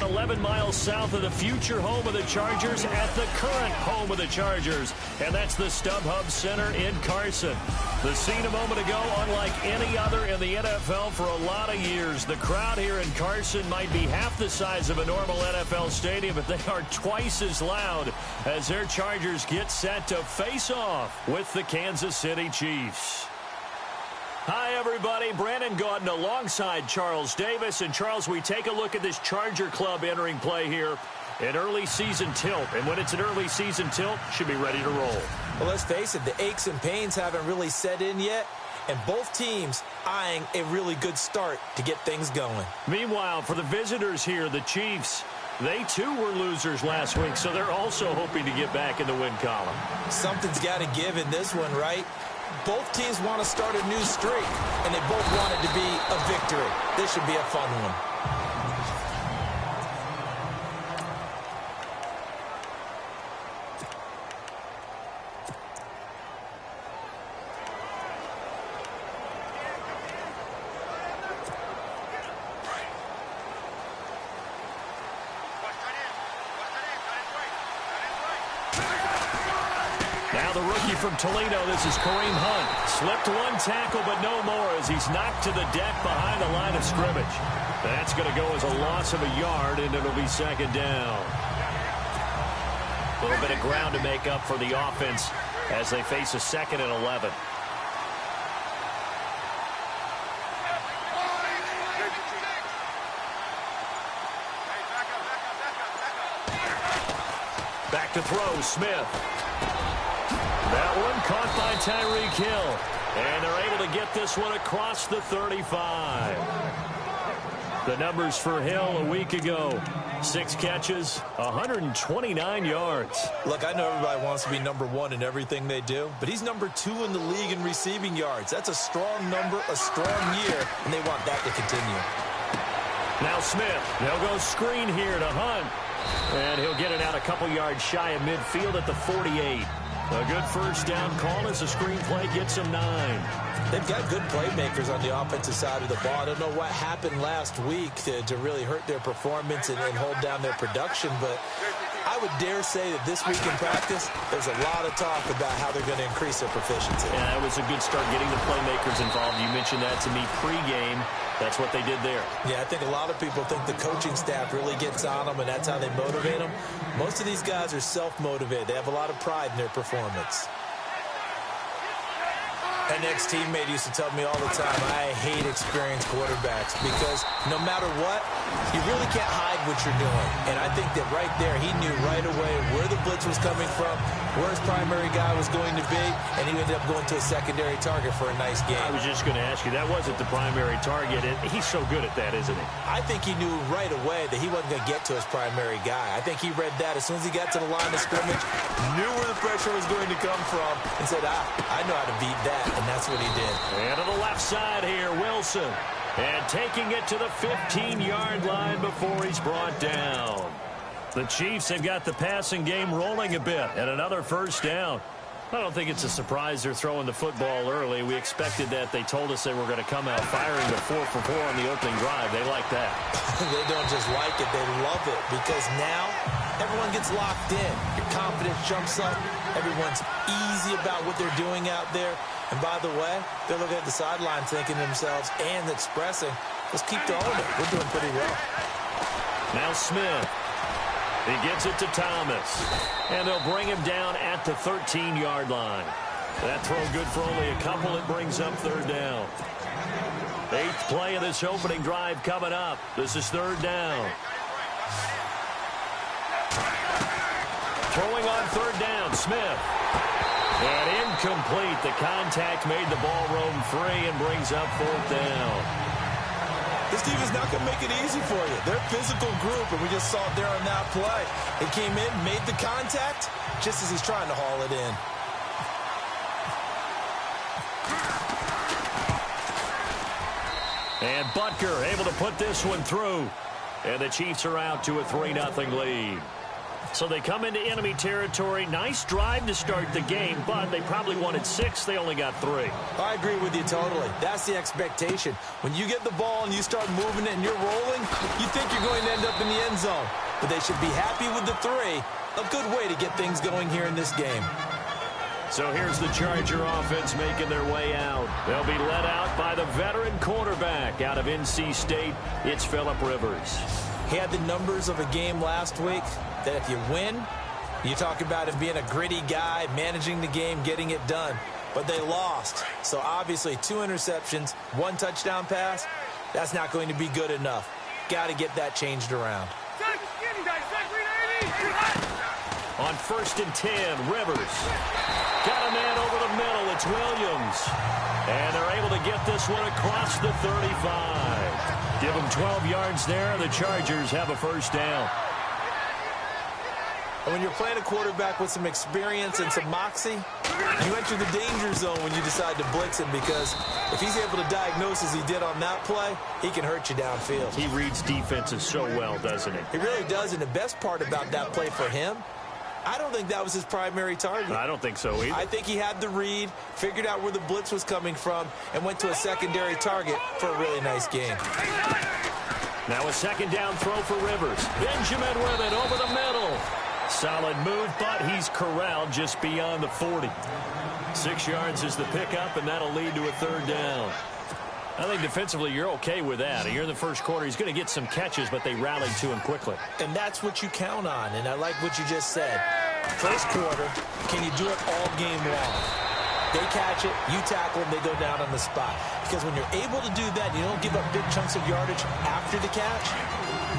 11 miles south of the future home of the Chargers at the current home of the Chargers. And that's the StubHub Center in Carson. The scene a moment ago, unlike any other in the NFL for a lot of years. The crowd here in Carson might be half the size of a normal NFL stadium, but they are twice as loud as their Chargers get set to face off with the Kansas City Chiefs. Hi, everybody. Brandon Gaudin alongside Charles Davis. And, Charles, we take a look at this Charger club entering play here. An early season tilt. And when it's an early season tilt, should be ready to roll. Well, let's face it, the aches and pains haven't really set in yet. And both teams eyeing a really good start to get things going. Meanwhile, for the visitors here, the Chiefs, they too were losers last week, so they're also hoping to get back in the win column. Something's got to give in this one, right? Both teams want to start a new streak, and they both want it to be a victory. This should be a fun one. Now the rookie from Toledo, this is Kareem Hunt. Slipped one tackle, but no more as he's knocked to the deck behind the line of scrimmage. That's going to go as a loss of a yard, and it'll be second down. A little bit of ground to make up for the offense as they face a 2nd and 11. Back to throw, Smith. That one caught by Tyreek Hill. And they're able to get this one across the 35. The numbers for Hill a week ago. 6 catches, 129 yards. Look, I know everybody wants to be number 1 in everything they do, but he's number 2 in the league in receiving yards. That's a strong number, a strong year, and they want that to continue. Now Smith, they'll go screen here to Hunt. And he'll get it out a couple yards shy of midfield at the 48. A good first down call as the screen play gets him 9. They've got good playmakers on the offensive side of the ball. I don't know what happened last week to really hurt their performance and hold down their production, but I would dare say that this week in practice, there's a lot of talk about how they're going to increase their proficiency. Yeah, that was a good start getting the playmakers involved. You mentioned that to me pregame. That's what they did there. Yeah, I think a lot of people think the coaching staff really gets on them, and that's how they motivate them. Most of these guys are self-motivated. They have a lot of pride in their performance. An ex-teammate used to tell me all the time, I hate experienced quarterbacks because no matter what, you really can't hide what you're doing. And I think that right there, he knew right away where the blitz was coming from, where his primary guy was going to be, and he ended up going to a secondary target for a nice game. I was just going to ask you, that wasn't the primary target, and he's so good at that, isn't he? I think he knew right away that he wasn't going to get to his primary guy. I think he read that as soon as he got to the line of scrimmage, knew where the pressure was going to come from, and said, I know how to beat that. And that's what he did. And to the left side here, Wilson. And taking it to the 15-yard line before he's brought down. The Chiefs have got the passing game rolling a bit. And another first down. I don't think it's a surprise they're throwing the football early. We expected that. They told us they were going to come out firing the 4 for 4 on the opening drive. They like that. They don't just like it. They love it. Because now everyone gets locked in. Your confidence jumps up. Everyone's easy about what they're doing out there. And by the way, they're looking at the sideline thinking to themselves and expressing, let's keep throwing it. We're doing pretty well. Now Smith. He gets it to Thomas. And they'll bring him down at the 13-yard line. That throw good for only a couple. It brings up third down. 8th play of this opening drive coming up. This is 3rd down. Throwing on 3rd down, Smith. And incomplete. The contact made the ball roam free and brings up 4th down. This team is not going to make it easy for you. They're a physical group, and we just saw it there on that play. They came in, made the contact, just as he's trying to haul it in. And Butker able to put this one through. And the Chiefs are out to a 3-0 lead. So they come into enemy territory. Nice drive to start the game, but they probably wanted 6. They only got 3. I agree with you totally. That's the expectation. When you get the ball and you start moving it and you're rolling, you think you're going to end up in the end zone. But they should be happy with the 3. A good way to get things going here in this game. So here's the Charger offense making their way out. They'll be led out by the veteran quarterback out of NC State. It's Phillip Rivers. He had the numbers of a game last week that if you win, you talk about him being a gritty guy, managing the game, getting it done. But they lost. So obviously 2 interceptions, 1 touchdown pass, that's not going to be good enough. Got to get that changed around. On 1st and 10, Rivers. Got a man over the middle. It's Williams. And they're able to get this one across the 35. Give them 12 yards there, and the Chargers have a 1st down. And when you're playing a quarterback with some experience and some moxie, you enter the danger zone when you decide to blitz him, because if he's able to diagnose as he did on that play, he can hurt you downfield. He reads defenses so well, doesn't he? He really does, and the best part about that play for him, I don't think that was his primary target. I don't think so either. I think he had the read, figured out where the blitz was coming from, and went to a secondary target for a really nice game. Now a 2nd down throw for Rivers. Benjamin with it over the middle. Solid move, but he's corralled just beyond the 40. 6 yards is the pickup, and that'll lead to a 3rd down. I think defensively you're okay with that. Here in the 1st quarter, he's going to get some catches, but they rallied to him quickly. And that's what you count on, and I like what you just said. 1st quarter, can you do it all game long? They catch it, you tackle them, they go down on the spot. Because when you're able to do that, you don't give up big chunks of yardage after the catch.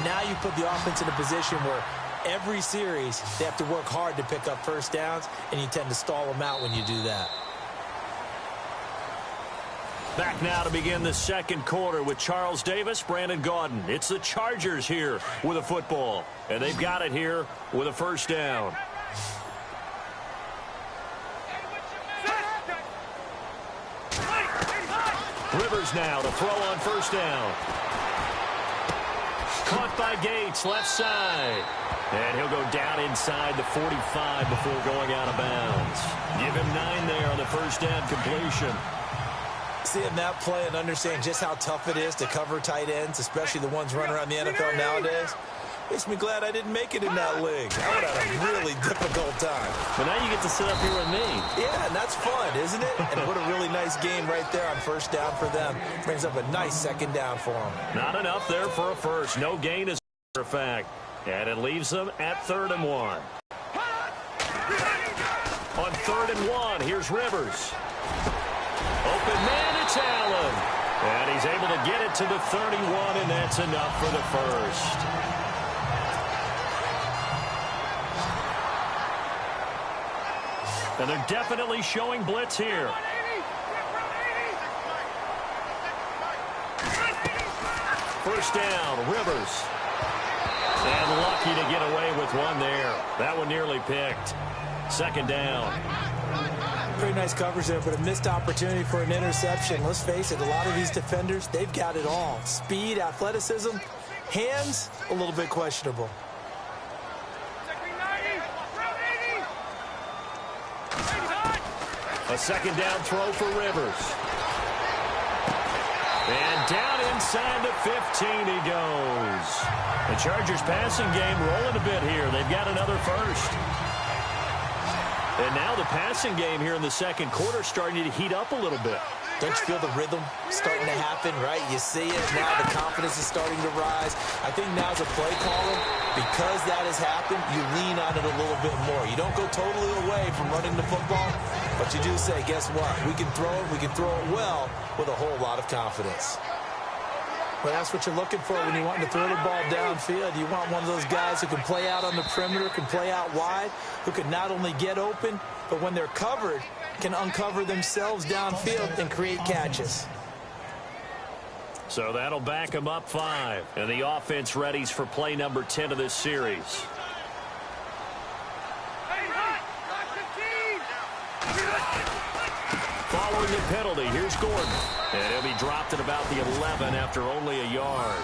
Now you put the offense in a position where every series they have to work hard to pick up 1st downs, and you tend to stall them out when you do that. Back now to begin the 2nd quarter with Charles Davis, Brandon Gaudin. It's the Chargers here with a football, and they've got it here with a 1st down. Rivers now to throw on 1st down. Caught by Gates, left side. And he'll go down inside the 45 before going out of bounds. Give him 9 there on the 1st down completion. Seeing that play and understand just how tough it is to cover tight ends, especially the ones running around the NFL nowadays, makes me glad I didn't make it in that league. I would have had a really difficult time. But now you get to sit up here with me. Yeah, and that's fun, isn't it? And what a really nice game right there on 1st down for them. Brings up a nice 2nd down for them. Not enough there for a 1st. No gain as a matter of fact. And it leaves them at 3rd and 1. On 3rd and 1, here's Rivers. Open man, it's Allen. And he's able to get it to the 31, and that's enough for the 1st. And they're definitely showing blitz here. First down, Rivers. And lucky to get away with one there. That one nearly picked. 2nd down. Very nice coverage there, but a missed opportunity for an interception. Let's face it, a lot of these defenders, they've got it all. Speed, athleticism, hands, a little bit questionable. A 2nd down throw for Rivers. And down inside the 15 he goes. The Chargers passing game rolling a bit here. They've got another 1st. And now the passing game here in the 2nd quarter starting to heat up a little bit. Don't you feel the rhythm starting to happen, right? You see it now. The confidence is starting to rise. I think now as a play caller, because that has happened, you lean on it a little bit more. You don't go totally away from running the football, but you do say, guess what? We can throw it. We can throw it well with a whole lot of confidence. Well, that's what you're looking for when you want to throw the ball downfield. You want one of those guys who can play out on the perimeter, can play out wide, who can not only get open, but when they're covered, can uncover themselves downfield and create catches. So that'll back them up 5. And the offense readies for play number 10 of this series. Following the penalty, here's Gordon. And he'll be dropped at about the 11 after only a yard.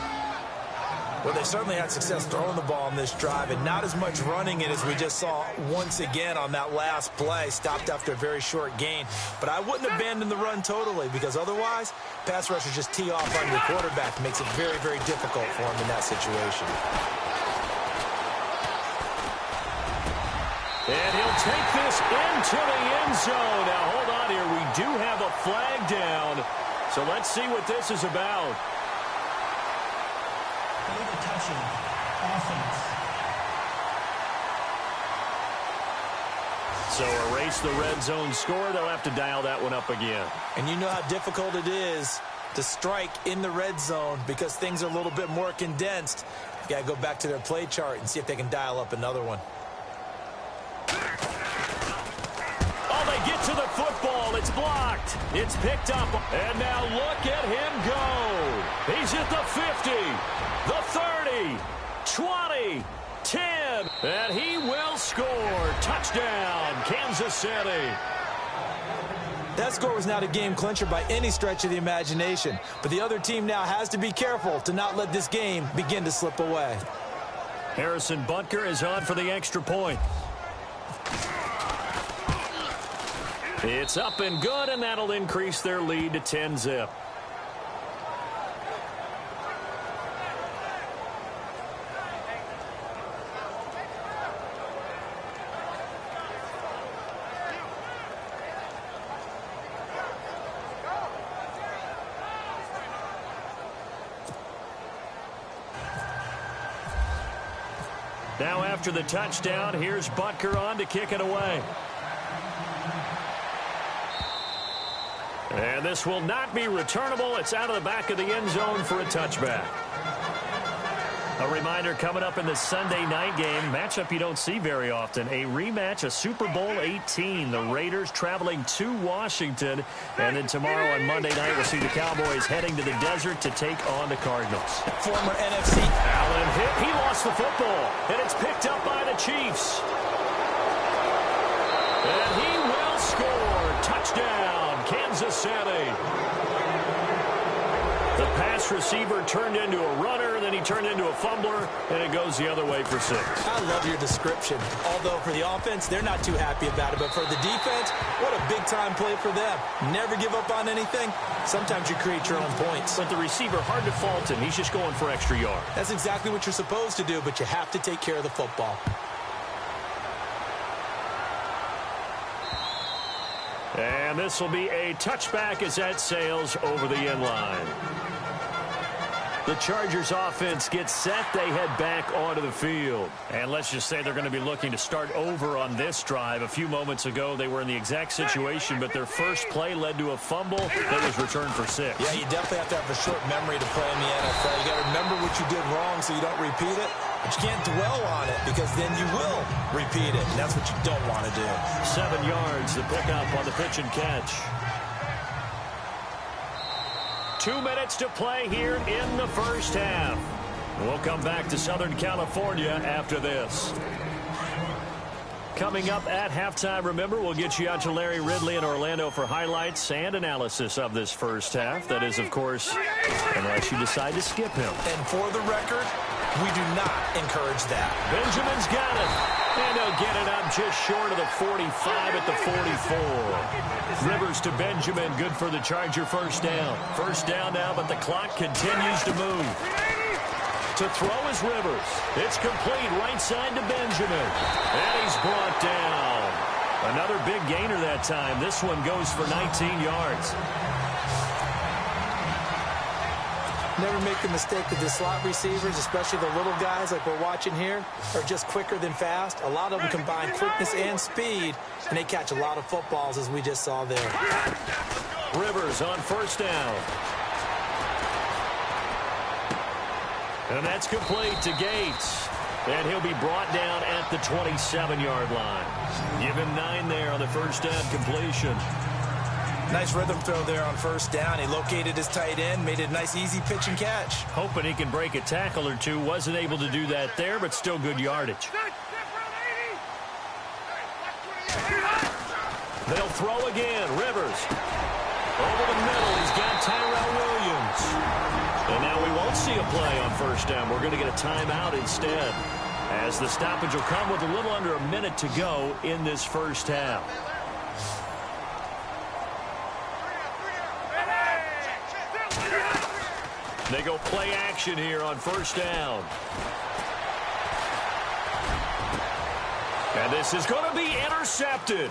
Well, they certainly had success throwing the ball on this drive, and not as much running it as we just saw once again on that last play. Stopped after a very short gain. But I wouldn't abandon the run totally, because otherwise, pass rushers just tee off on your quarterback. Makes it very, very difficult for him in that situation. And he'll take this into the end zone. Now, hold on here. We do have a flag down. So let's see what this is about. So erase the red zone score. They'll have to dial that one up again. And you know how difficult it is to strike in the red zone because things are a little bit more condensed. You got to go back to their play chart and see if they can dial up another one. Oh, they get to the football. It's blocked. It's picked up. And now look at him go. He's at the 50, the 30, 20, 10. And he will score. Touchdown, Kansas City. That score was not a game clincher by any stretch of the imagination. But the other team now has to be careful to not let this game begin to slip away. Harrison Butker is on for the extra point. It's up and good, and that'll increase their lead to 10-zip. Now after the touchdown, here's Butker on to kick it away. And this will not be returnable. It's out of the back of the end zone for a touchback. A reminder coming up in the Sunday night game, matchup you don't see very often, a rematch of Super Bowl 18. The Raiders traveling to Washington. And then tomorrow on Monday night, we'll see the Cowboys heading to the desert to take on the Cardinals. Former NFC. Allen hit. He lost the football. And it's picked up by the Chiefs. And he will score. Touchdown, Kansas City. The pass receiver turned into a runner, then he turned into a fumbler, and it goes the other way for 6. I love your description. Although for the offense, they're not too happy about it. But for the defense, what a big-time play for them. Never give up on anything. Sometimes you create your own points. But the receiver, hard to fault him. He's just going for extra yard. That's exactly what you're supposed to do, but you have to take care of the football. And this will be a touchback as that sails over the end line. The Chargers offense gets set. They head back onto the field. And let's just say they're going to be looking to start over on this drive. A few moments ago, they were in the exact situation, but their first play led to a fumble that was returned for 6. Yeah, you definitely have to have a short memory to play in the NFL. You got to remember what you did wrong so you don't repeat it. But you can't dwell on it because then you will repeat it. And that's what you don't want to do. 7 yards, the pickup on the pitch and catch. 2 minutes to play here in the first half. We'll come back to Southern California after this. Coming up at halftime, remember, we'll get you out to Larry Ridley in Orlando for highlights and analysis of this first half. That is, of course, unless you decide to skip him. And for the record, we do not encourage that. Benjamin's got it. And he'll get it up just short of the 45 at the 44. Rivers to Benjamin. Good for the Charger first down. First down now, but the clock continues to move. To throw is Rivers. It's complete right side to Benjamin. And he's brought down. Another big gainer that time. This one goes for 19 yards. Never make the mistake that the slot receivers, especially the little guys like we're watching here, are just quicker than fast. A lot of them combine quickness and speed, and they catch a lot of footballs, as we just saw there. Rivers on first down. And that's complete to Gates. And he'll be brought down at the 27-yard line. Give him 9 there on the first down completion. Nice rhythm throw there on first down. He located his tight end, made it a nice, easy pitch and catch. Hoping he can break a tackle or two. Wasn't able to do that there, but still good yardage. They'll throw again. Rivers. Over the middle. He's got Tyrell Williams. And now we won't see a play on first down. We're going to get a timeout instead, as the stoppage will come with a little under a minute to go in this first half. They go play action here on first down. And this is going to be intercepted.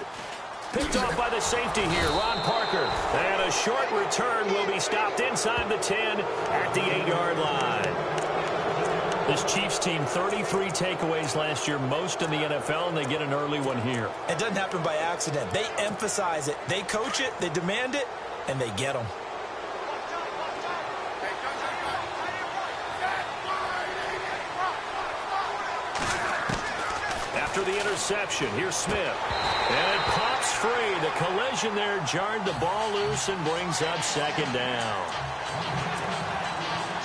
Picked off by the safety here, Ron Parker. And a short return will be stopped inside the 10 at the 8-yard line. This Chiefs team, 33 takeaways last year, most in the NFL, and they get an early one here. It doesn't happen by accident. They emphasize it. They coach it, they demand it, and they get them. After the interception, here's Smith. And it pops free. The collision there jarred the ball loose and brings up second down.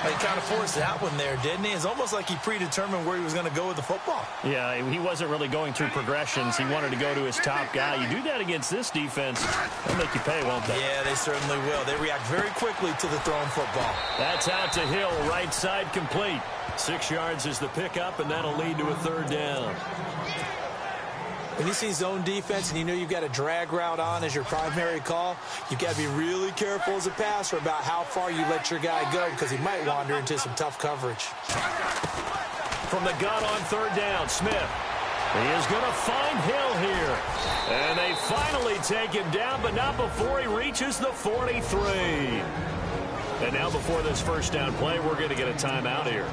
He kind of forced that one there, didn't he? It's almost like he predetermined where he was going to go with the football. Yeah, he wasn't really going through progressions. He wanted to go to his top guy. You do that against this defense, they'll make you pay, won't they? Yeah, they certainly will. They react very quickly to the thrown football. That's out to Hill, right side complete. 6 yards is the pickup, and that'll lead to a third down. When you see zone defense and you know you've got a drag route on as your primary call, you've got to be really careful as a passer about how far you let your guy go, because he might wander into some tough coverage. From the gun on third down, Smith. He is going to find Hill here. And they finally take him down, but not before he reaches the 43. And now before this first down play, we're going to get a timeout here,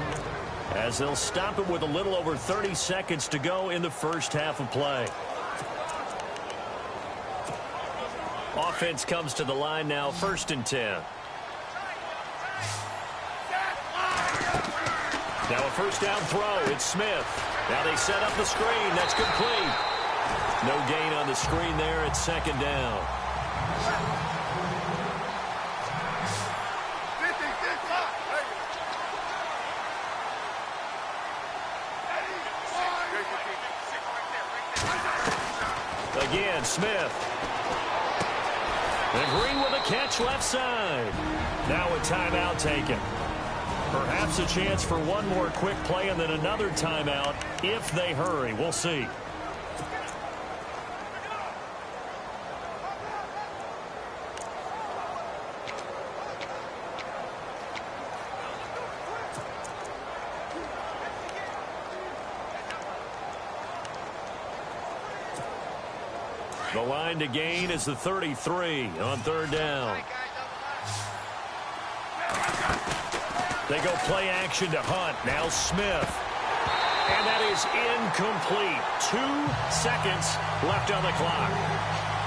as they'll stop him with a little over 30 seconds to go in the first half of play. Offense comes to the line now, 1st and 10. Now a first down throw. It's Smith. Now they set up the screen. That's complete. No gain on the screen there. It's second down. Again, Smith. And Green with a catch left side. Now a timeout taken. Perhaps a chance for one more quick play and then another timeout if they hurry. We'll see. The line to gain is the 33 on third down. They go play action to Hunt. Now Smith. And that is incomplete. 2 seconds left on the clock.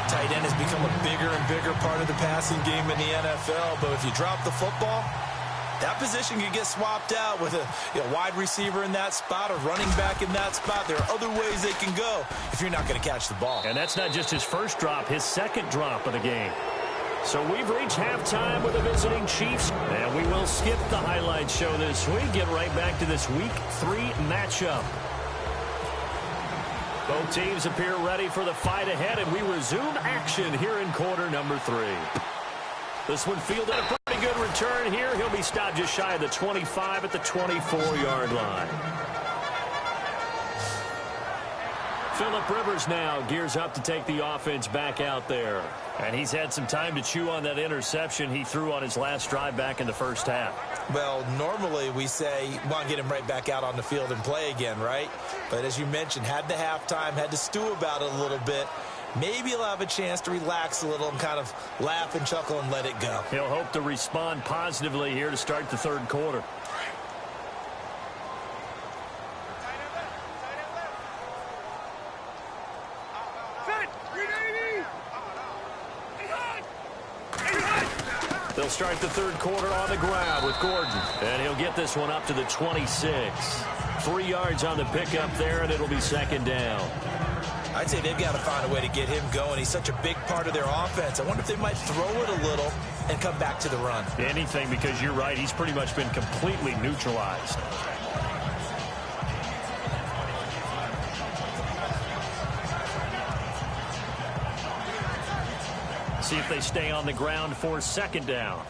Tight end has become a bigger and bigger part of the passing game in the NFL, but if you drop the football, that position can get swapped out with a wide receiver in that spot, a running back in that spot. There are other ways they can go if you're not going to catch the ball. And that's not just his first drop, his second drop of the game. So we've reached halftime with the visiting Chiefs, and we will skip the highlight show this week. Get right back to this Week 3 matchup. Both teams appear ready for the fight ahead, and we resume action here in quarter number 3. This one fielded a pretty good return here. He'll be stopped just shy of the 25 at the 24-yard line. Phillip Rivers now gears up to take the offense back out there. And he's had some time to chew on that interception he threw on his last drive back in the first half. Well, normally we say, want to get him right back out on the field and play again, right? But as you mentioned, had the halftime, had to stew about it a little bit. Maybe he'll have a chance to relax a little and kind of laugh and chuckle and let it go. He'll hope to respond positively here to start the third quarter. They'll start the third quarter on the ground with Gordon. And he'll get this one up to the 26. 3 yards on the pickup there, and it'll be second down. I'd say they've got to find a way to get him going. He's such a big part of their offense. I wonder if they might throw it a little and come back to the run. Anything, because you're right. He's pretty much been completely neutralized. See if they stay on the ground for second down.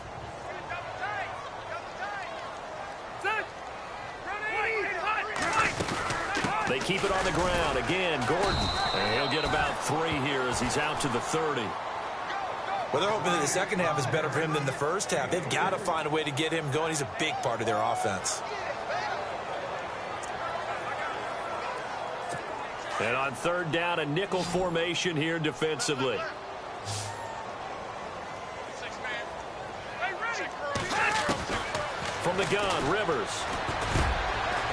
They keep it on the ground. Again, Gordon. And he'll get about 3 here as he's out to the 30. Well, they're hoping that the second half is better for him than the first half. They've got to find a way to get him going. He's a big part of their offense. And on third down, a nickel formation here defensively. From the gun, Rivers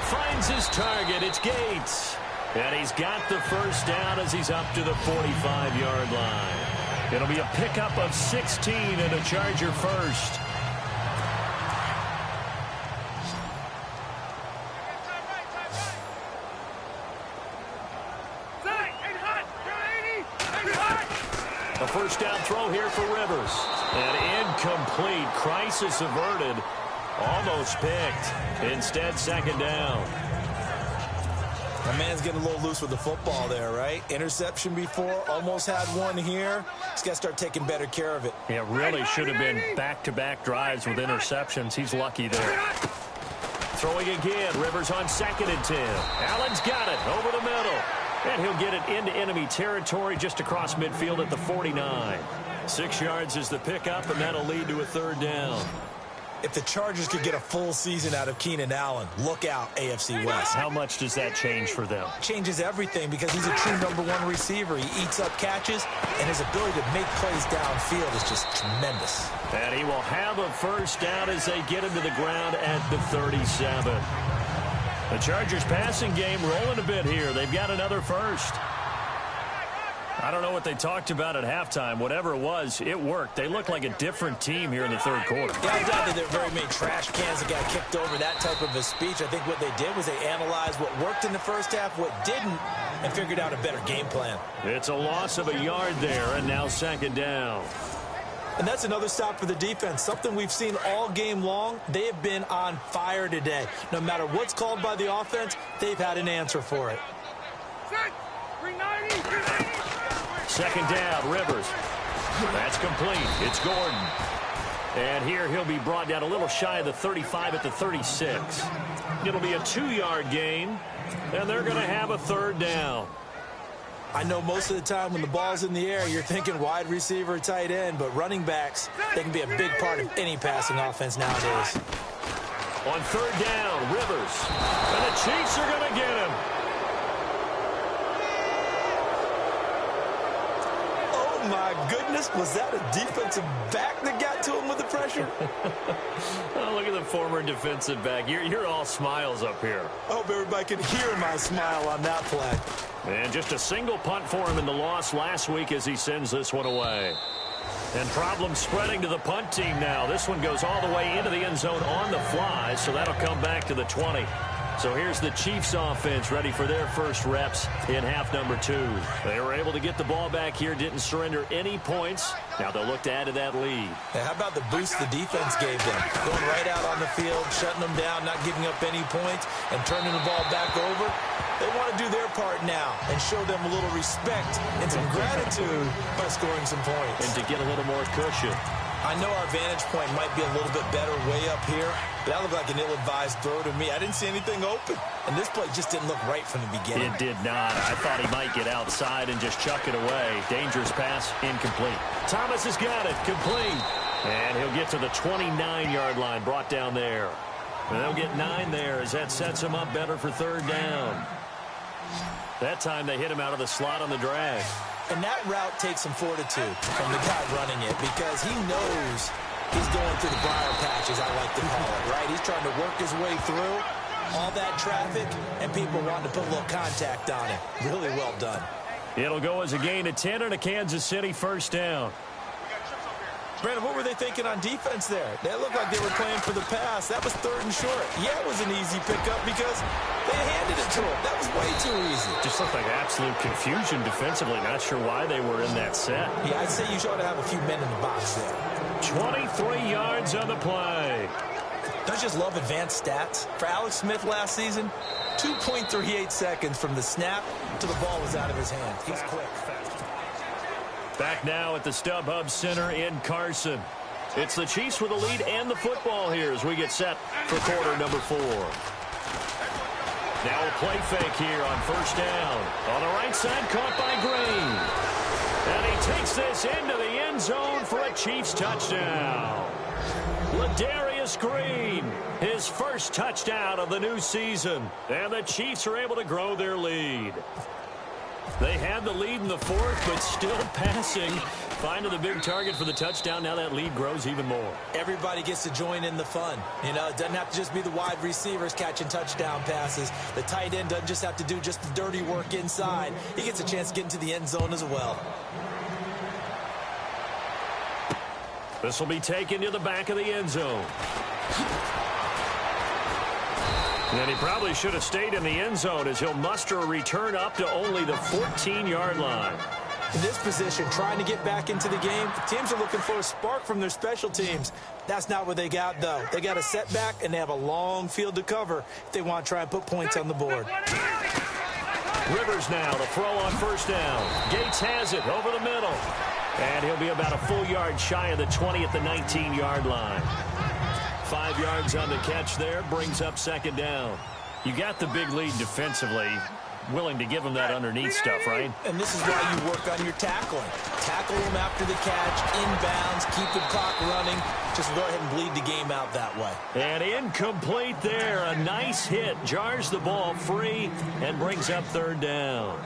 finds his target. It's Gates. And he's got the first down as he's up to the 45-yard line. It'll be a pickup of 16 and a Charger first. A first down throw here for Rivers. And incomplete. Crisis averted. Almost picked. Instead, second down. My man's getting a little loose with the football there, right? Interception before, almost had one here. He's got to start taking better care of it. Yeah, really should have been back-to-back drives with interceptions. He's lucky there. Throwing again, Rivers on 2nd and 10. Allen's got it over the middle. And he'll get it into enemy territory just across midfield at the 49. 6 yards is the pickup, and that'll lead to a third down. If the Chargers could get a full season out of Keenan Allen, look out, AFC West. How much does that change for them? Changes everything because he's a true #1 receiver. He eats up catches, and his ability to make plays downfield is just tremendous. And he will have a first down as they get him to the ground at the 37. The Chargers passing game rolling a bit here. They've got another first. I don't know what they talked about at halftime. Whatever it was, it worked. They look like a different team here in the third quarter. Yeah, I doubt that there were very many trash cans that got kicked over, that type of a speech. I think what they did was they analyzed what worked in the first half, what didn't, and figured out a better game plan. It's a loss of a yard there, and now second down. And that's another stop for the defense. Something we've seen all game long. They have been on fire today. No matter what's called by the offense, they've had an answer for it. Second down, Rivers. That's complete. It's Gordon. And here he'll be brought down a little shy of the 35 at the 36. It'll be a 2-yard gain, and they're going to have a third down. I know most of the time when the ball's in the air, you're thinking wide receiver, tight end, but running backs, they can be a big part of any passing offense nowadays. On third down, Rivers. And the Chiefs are going to get him. Oh, my goodness. Was that a defensive back that got to him with the pressure? Oh, look at the former defensive back. You're all smiles up here. I hope everybody could hear my smile on that play. And just a single punt for him in the loss last week as he sends this one away. And problems spreading to the punt team now. This one goes all the way into the end zone on the fly, so that'll come back to the 20. So here's the Chiefs offense ready for their first reps in half number 2. They were able to get the ball back here, didn't surrender any points. Now they'll look to add to that lead. Hey, how about the boost the defense gave them? Going right out on the field, shutting them down, not giving up any points, and turning the ball back over. They want to do their part now and show them a little respect and some gratitude by scoring some points. And to get a little more cushion. I know our vantage point might be a little bit better way up here, but that looked like an ill-advised throw to me. I didn't see anything open, and this play just didn't look right from the beginning. It did not. I thought he might get outside and just chuck it away. Dangerous pass, incomplete. Thomas has got it, complete. And he'll get to the 29-yard line, brought down there. And they'll get 9 there as that sets him up better for third down. That time they hit him out of the slot on the drag. And that route takes some fortitude from the guy running it because he knows he's going through the briar patch, as I like to call it, right? He's trying to work his way through all that traffic, and people wanting to put a little contact on it. Really well done. It'll go as a gain of 10 and a Kansas City first down. Brandon, what were they thinking on defense there? They looked like they were playing for the pass. That was 3rd and short. Yeah, it was an easy pickup because they handed it to him. That was way too easy. Just looked like absolute confusion defensively. Not sure why they were in that set. Yeah, I'd say you ought to have a few men in the box there. 23 yards on the play. Don't you just love advanced stats? For Alex Smith last season, 2.38 seconds from the snap to the ball was out of his hand. He's quick. Back now at the StubHub Center in Carson. It's the Chiefs with the lead and the football here as we get set for quarter number 4. Now a play fake here on first down. On the right side, caught by Green. And he takes this into the end zone for a Chiefs touchdown. Ladarius Green, his first touchdown of the new season. And the Chiefs are able to grow their lead. They had the lead in the fourth, but still passing. Finding the big target for the touchdown. Now that lead grows even more. Everybody gets to join in the fun. You know, it doesn't have to just be the wide receivers catching touchdown passes. The tight end doesn't just have to do just the dirty work inside. He gets a chance to get into the end zone as well. This will be taken to the back of the end zone. And he probably should have stayed in the end zone as he'll muster a return up to only the 14-yard line. In this position, trying to get back into the game, teams are looking for a spark from their special teams. That's not what they got, though. They got a setback, and they have a long field to cover if they want to try and put points on the board. Rivers now to throw on first down. Gates has it over the middle. And he'll be about a full yard shy of the 20 at the 19-yard line. 5 yards on the catch there, brings up second down. You got the big lead defensively. Willing to give them that underneath stuff, right? And this is why you work on your tackling. Tackle them after the catch, inbounds, keep the clock running. Just go ahead and bleed the game out that way. And incomplete there. A nice hit. Jars the ball free and brings up third down.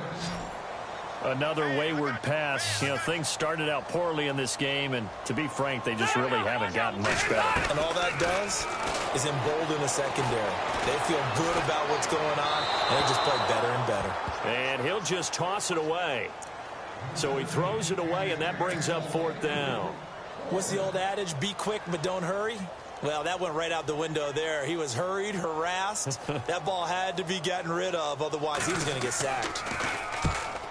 Another wayward pass. You know, things started out poorly in this game, and to be frank, they just really haven't gotten much better. And all that does is embolden the secondary. They feel good about what's going on, and they just play better and better. And he'll just toss it away. So he throws it away, and that brings up fourth down. What's the old adage? Be quick, but don't hurry. Well, that went right out the window there. He was hurried, harassed. That ball had to be gotten rid of, otherwise he was going to get sacked.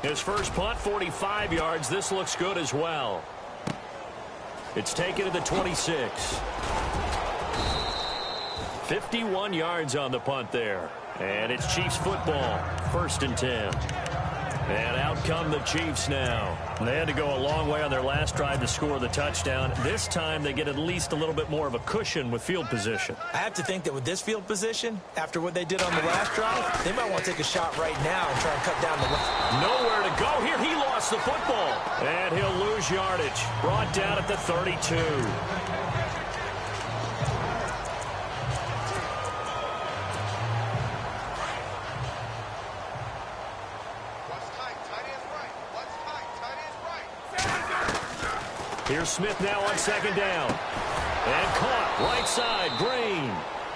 His first punt, 45 yards. This looks good as well. It's taken to the 26. 51 yards on the punt there. And it's Chiefs football. First and 10. And out come the Chiefs now. They had to go a long way on their last drive to score the touchdown. This time they get at least a little bit more of a cushion with field position. I have to think that with this field position, after what they did on the last drive, they might want to take a shot right now and try and cut down the run. Nowhere to go here. He lost the football. And he'll lose yardage. Brought down at the 32. Here's Smith now on second down. And caught right side, Green.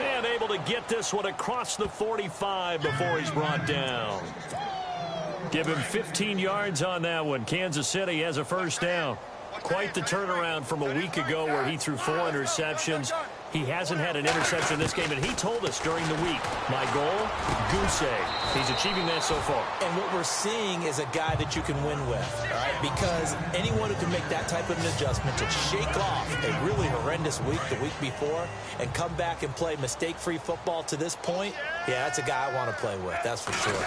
And able to get this one across the 45 before he's brought down. Give him 15 yards on that one. Kansas City has a first down. Quite the turnaround from a week ago where he threw 4 interceptions. He hasn't had an interception in this game, and he told us during the week, my goal, goose egg. He's achieving that so far. And what we're seeing is a guy that you can win with, all right? Because anyone who can make that type of an adjustment to shake off a really horrendous week the week before and come back and play mistake-free football to this point, yeah, that's a guy I want to play with, that's for sure.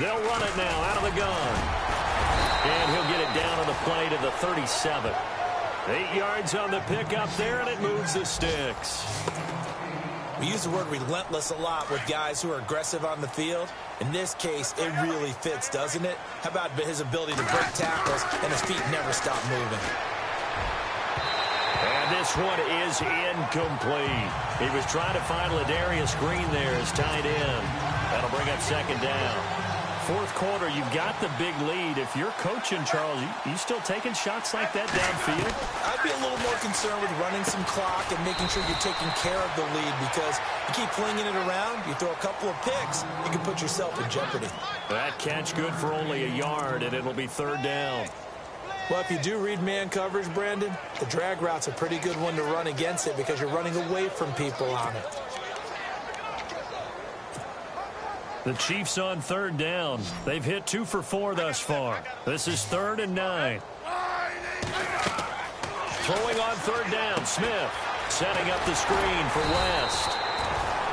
They'll run it now out of the gun. And he'll get it down on the play to the 37. 8 yards on the pickup there, and it moves the sticks. We use the word relentless a lot with guys who are aggressive on the field. In this case, it really fits, doesn't it? How about his ability to break tackles and his feet never stop moving? And this one is incomplete. He was trying to find Ladarius Green there as tight end. That'll bring up second down. Fourth quarter, you've got the big lead. If you're coaching, Charles, you still taking shots like that downfield? I'd be a little more concerned with running some clock and making sure you're taking care of the lead, because you keep flinging it around, you throw a couple of picks, you can put yourself in jeopardy. That catch good for only a yard, and it'll be third down. Well, if you do read man coverage, Brandon, the drag route's a pretty good one to run against it because you're running away from people on it. The Chiefs on third down. They've hit 2 for 4 thus far. This is 3rd and 9. Throwing on third down, Smith setting up the screen for West.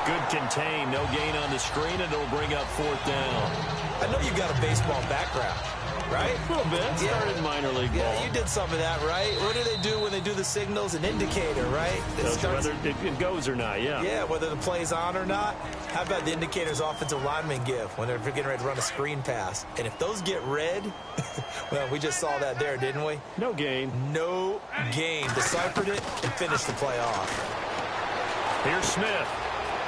Good contain. No gain on the screen, and it'll bring up 4th down. I know you've got a baseball background, right? A little bit. Started minor league ball. Yeah, you did some of that, right? What do they do when they do the signals? An indicator, right? Whether it goes or not, yeah. Yeah, whether the play's on or not. How about the indicators offensive linemen give when they're getting ready to run a screen pass? And if those get red, well, we just saw that there, didn't we? No gain. No gain. Deciphered it and finished the play off. Here's Smith.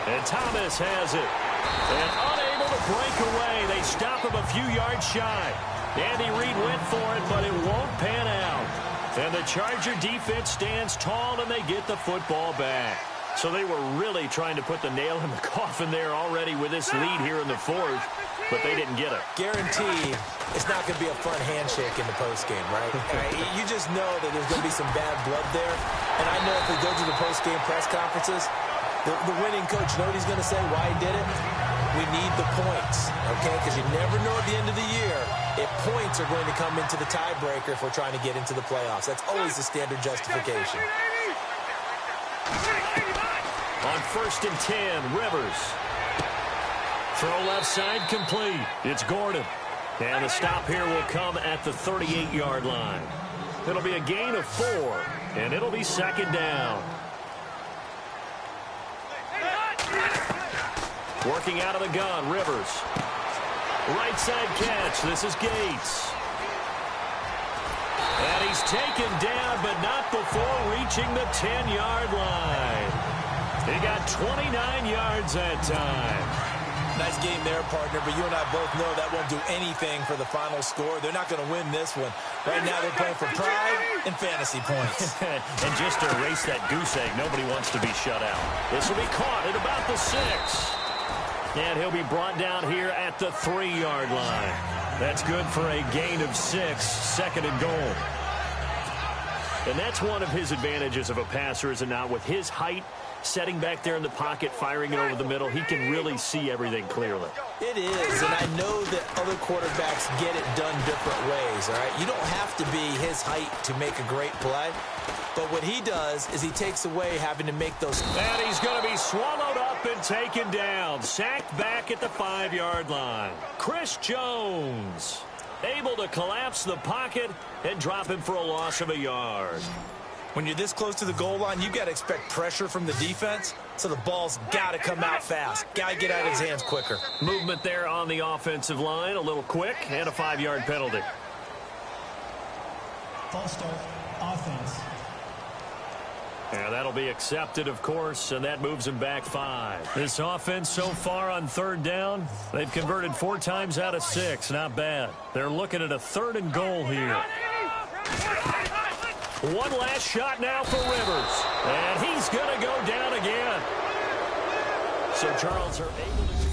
And Thomas has it. And unable to break away. They stop him a few yards shy. Andy Reid went for it, but it won't pan out. And the Charger defense stands tall, and they get the football back. So they were really trying to put the nail in the coffin there already with this lead here in the 4th, but they didn't get it. Guaranteed it's not going to be a fun handshake in the postgame, right? You just know that there's going to be some bad blood there. And I know if we go to the postgame press conferences, the winning coach, you know what he's going to say, why he did it? We need the points, okay? Because you never know at the end of the year if points are going to come into the tiebreaker if we're trying to get into the playoffs. That's always the standard justification. On 1st and 10, Rivers. Throw left side complete. It's Gordon. And the stop here will come at the 38-yard line. It'll be a gain of 4, and it'll be 2nd down. Working out of the gun, Rivers. Right side catch. This is Gates. And he's taken down, but not before reaching the 10-yard line. He got 29 yards that time. Nice game there, partner, but you and I both know that won't do anything for the final score. They're not going to win this one. Right now they're playing for pride and fantasy points. And just to erase that goose egg, nobody wants to be shut out. This will be caught at about the 6. And he'll be brought down here at the 3-yard line. That's good for a gain of 6, 2nd and goal. And that's one of his advantages of a passer, is it not? With his height, setting back there in the pocket, firing it over the middle, he can really see everything clearly. It is, and I know that other quarterbacks get it done different ways, all right? You don't have to be his height to make a great play, but what he does is he takes away having to make those. And he's going to be swallowed up and taken down. Sacked back at the 5-yard line. Chris Jones able to collapse the pocket and drop him for a loss of a yard. When you're this close to the goal line, you've got to expect pressure from the defense, so the ball's got to come out fast. Got to get out of his hands quicker. Movement there on the offensive line, a little quick, and a 5-yard penalty. False start, offense. Yeah, that'll be accepted, of course, and that moves him back 5. This offense so far on 3rd down, they've converted 4 times out of 6. Not bad. They're looking at a 3rd and goal here. One last shot now for Rivers. And he's going to go down again. So Charles are able to